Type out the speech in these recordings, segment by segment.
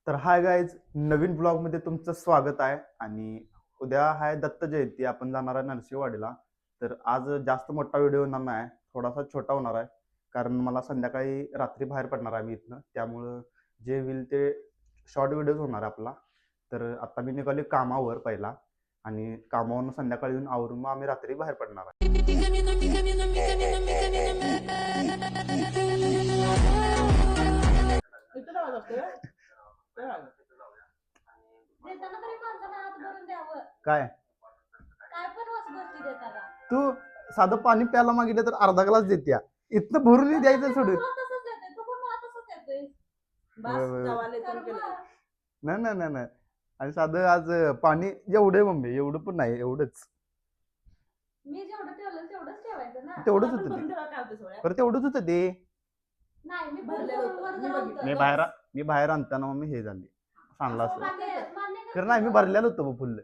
तर hi guys, नवीन ब्लॉगमध्ये तुमचं स्वागत आहे. आणि उद्या आहे दत्त जयंती. आपण जाणार आहे नरसिंहवाडीला. तर आज जास्त मोठा व्हिडिओ होणार नाही, थोडासा छोटा होणार आहे. कारण मला संध्याकाळी रात्री बाहेर पडणार आहे मी इथनं, त्यामुळं जे होईल ते शॉर्ट व्हिडिओज होणार आहे आपला. तर आता मी निघाले कामावर पहिला, आणि कामावरून संध्याकाळी येऊन आवरून मग आम्ही रात्री बाहेर पडणार आहे. काय तू साधं पाणी प्यायला मागितलं तर अर्धा ग्लास देत्या, इथनं भरून द्यायचं सोडून. नाही नाही नाही नाही. आणि साधं आज पाणी एवढे मम्मी, एवढं पण नाही, एवढंच. मी जेवढं ठेवलं तेवढंच ठेवायचं ना. तेवढंच होतं ते, बरं तेवढंच होतं ते. नाही मी भरलेलं मी बाहेर आणताना मम्मी हे झाली सांगला असं. तर नाही, मी भरलेलं होतं मग फुल्ल.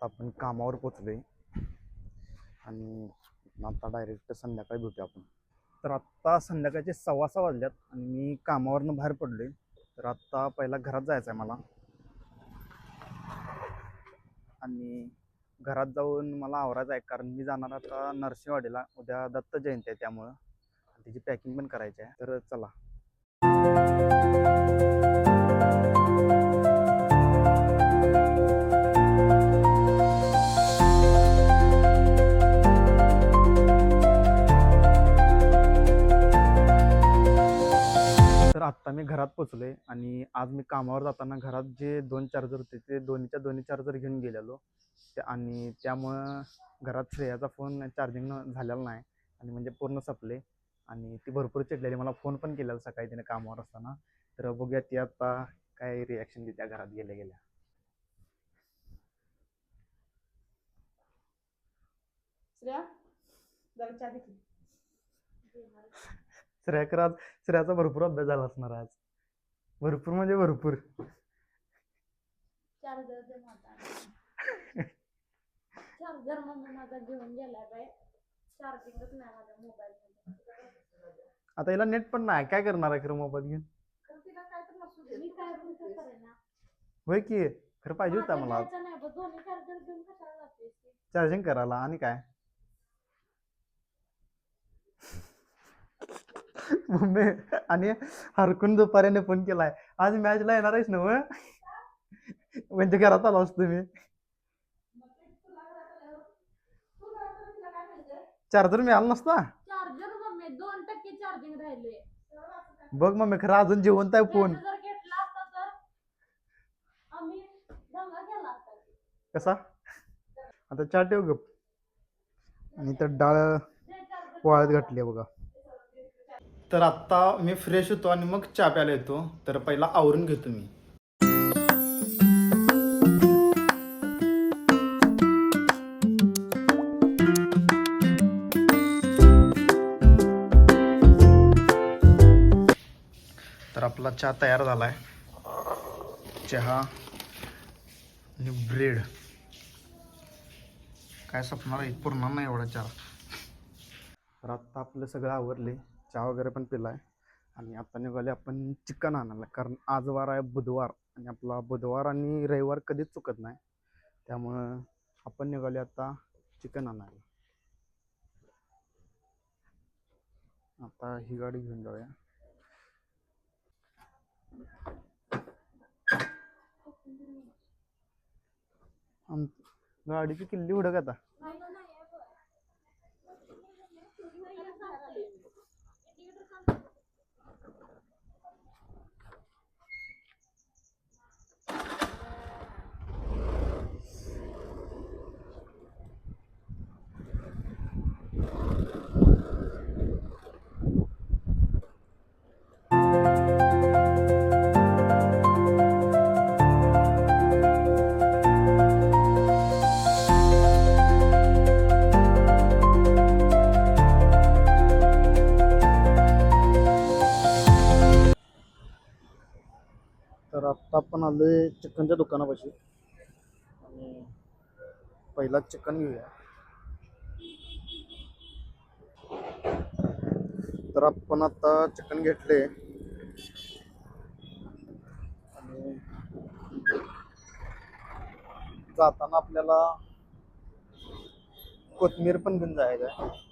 आपण कामावर पोचलोय आणि आता डायरेक्ट संध्याकाळी भेटू आपण. तर आत्ता संध्याकाळचे 6:15 वाजल्यात आणि मी कामावरनं बाहेर पडलोय. तर आत्ता पहिला घरात जायचं आहे मला, आणि घरात जाऊन मला आवरायचं आहे, कारण मी जाणार आता नरसिंहवाडीला. उद्या दत्त जयंती आहे, त्यामुळं त्याची पॅकिंग पण करायची आहे. तर चला. तर आत्ता मी घरात पोचलोय आणि आज मी कामावर जाताना घरात जे 2 चार्जर होते ते दोन्ही चार्जर घेऊन गेलेलो. आणि त्यामुळं घरात श्रेयाचा फोन चार्जिंग झालेला नाही, आणि म्हणजे पूर्ण संपले. आणि ती भरपूर चिडलेली, मला फोन पण केलेला सकाळी तिने कामावर असताना. तर बघूया ती आता काय रिॲक्शन देत्या घरात गेल्या गेल्या. श्रेयाचा भरपूर अभ्यास झाला असणार आज. भरपूर म्हणजे भरपूर. चार्जर मम्मी माझा घेऊन गेलाय बाय. चार्जिंगच नाही माझ्या मोबाईल मध्ये. आता याला नेट पण नाही, काय करणार आहे खरं मोबाईल घेऊन. तिला काय तर नसू दे, मी काय करेना. होय की, खरं पाहिजे होता मला नाही बघ, दोन्ही चार्जर घेऊन कशाला जाते चार्जिंग करायला. आणि काय मम्मी, आणि हरकून दुपारीने फोन केलाय, आज मॅचला येणार आहेस ना? म्हणजे घरात आलो असतो मी. चार्जर मिळाला नसता. चार्जर मम्मी 2% चार्जिंग राहिले. बघ मम्मी, खरं अजून जिवंत आहे फोन. जर घेतला असता तर आम्ही दंगा केला असता. कसा आता चहा ठेव गप. आणि तर डाळ वाळत घातली आहे बघा. तर आत्ता मी फ्रेश होतो आणि मग चहा प्यायला येतो. तर पहिला आवरून घेतो मी. तर आपला चहा तयार झालाय. चहा आणि ब्रेड काय सपणार आहे, पुरणार नाही एवढा चहा. तर आत्ता आपलं सगळं आवरले, चहा वगैरे पण पिलाय आणि आता निघाले आपण चिकन आणायला, कारण आज वार आहे बुधवार आणि आपला बुधवार आणि रविवार कधीच चुकत नाही, त्यामुळं आपण निघाले आता चिकन आणायला. आता ही गाडी घेऊन जाऊया. गाडीची किल्ली उडक आता. तर आत्ता आपण आलोय चिकनच्या दुकानापाशी आणि पहिला चिकन घेऊया. तर आपण आता चिकन घेतले आणि जाताना आपल्याला कोथिंबीर पण घेऊन जायचं आहे.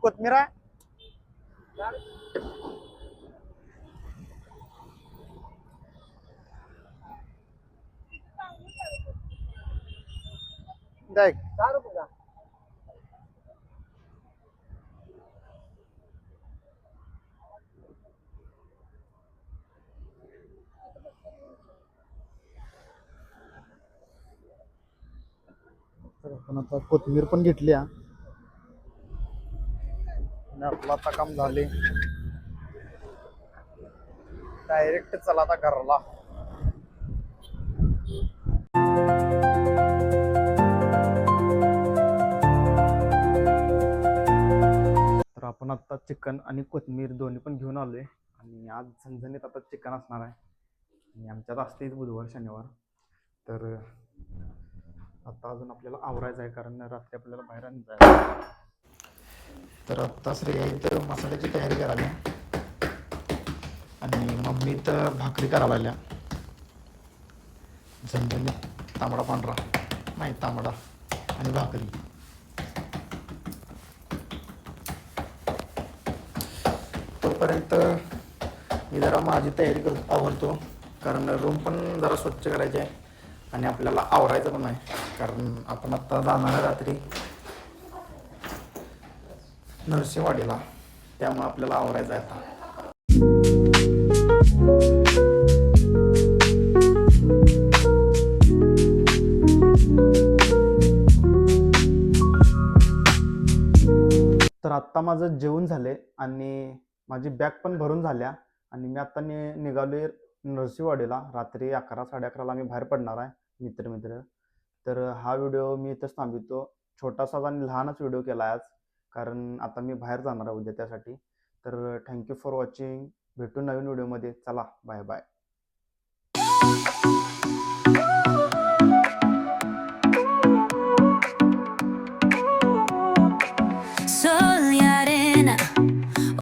कोथिंबीर आहे. देख. तर आपण आता कोथिंबीर पण घेतली आणि आपलं आता काम झाले. डायरेक्ट चला आता घरला. तर आपण आता चिकन आणि कोथिंबीर दोन्ही पण घेऊन आलोय आणि आज झणझणीत आता चिकन असणार आहे आणि आमच्यात असतेच बुधवार शनिवार. तर आता अजून आपल्याला आवरायचं आहे कारण रात्री आपल्याला बाहेर आणि जायचं. तर आत्ता श्रेया इथं मसाल्याची तयारी करायला आणि मम्मी तर भाकरी करायला लागल्या. झणझणीत तांबडा पांढरा नाही तांबडा आणि भाकरी. तोपर्यंत मी जरा माझी तयारी करतो, आवरतो कारण रूम पण जरा स्वच्छ करायची आहे आणि आपल्याला आवरायचं पण आहे कारण आपण आत्ता जाणार आहे रात्री नरसिंहवाडीला, त्यामुळे आपल्याला आवरायचं आहे आता. तर आत्ता माझं जेवण झाले आणि माझी बॅग पण भरून झाल्या आणि मी आता निघालोय नरसिंहवाडीला. रात्री 11 11:30ला मी बाहेर पडणार आहे मित्र. तर हा व्हिडिओ मी इथंच थांबवतो. छोटासा आणि लहानच व्हिडिओ केला आज कारण आता मी बाहेर जाणार आहे उद्या त्यासाठी. तर थँक्यू फॉर वॉचिंग. भेटू नवीन व्हिडिओमध्ये. चला बाय बाय.